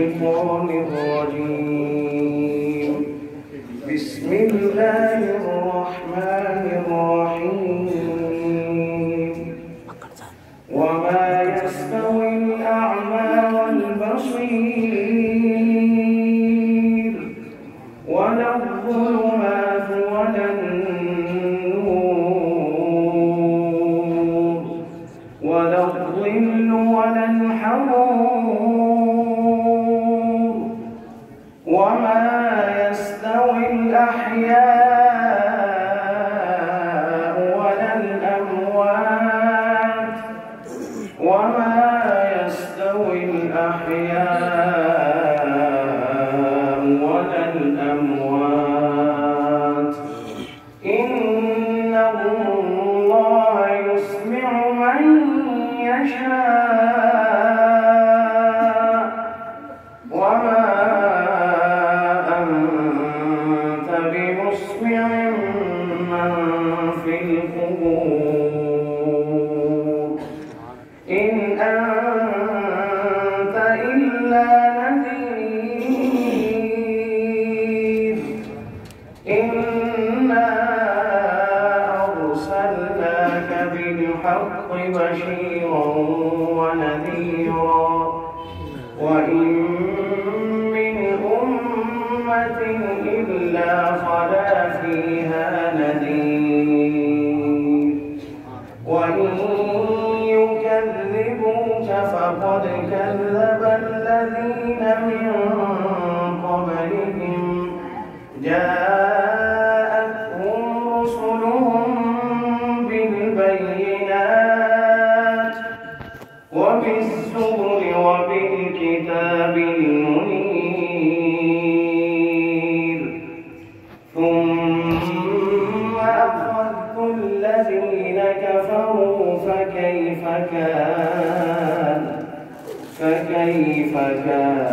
الشيطان الرجيم. بسم الله الرحمن الرحيم. وما يستوي الأعمى والبصير ولا الظلمات ولا النور ولا الظل ولا الحرور وما يستوي الأحياء ولا الأموات وما يستوي الأحياء ولا الأموات إن الله يسمع من يشاء وما بمسمع من في القبور إن أنت إلا نذير إنا أرسلناك بالحق بشيرا ونذيرا وإن من أمة إلا خلا فيها نذير وإن يكذبوك فقد كذب الذين من قبلهم جاءتهم رسلهم بالبينات وبالزبر وبالكتاب المنير ثم أخذت الذين كفروا فكيف كان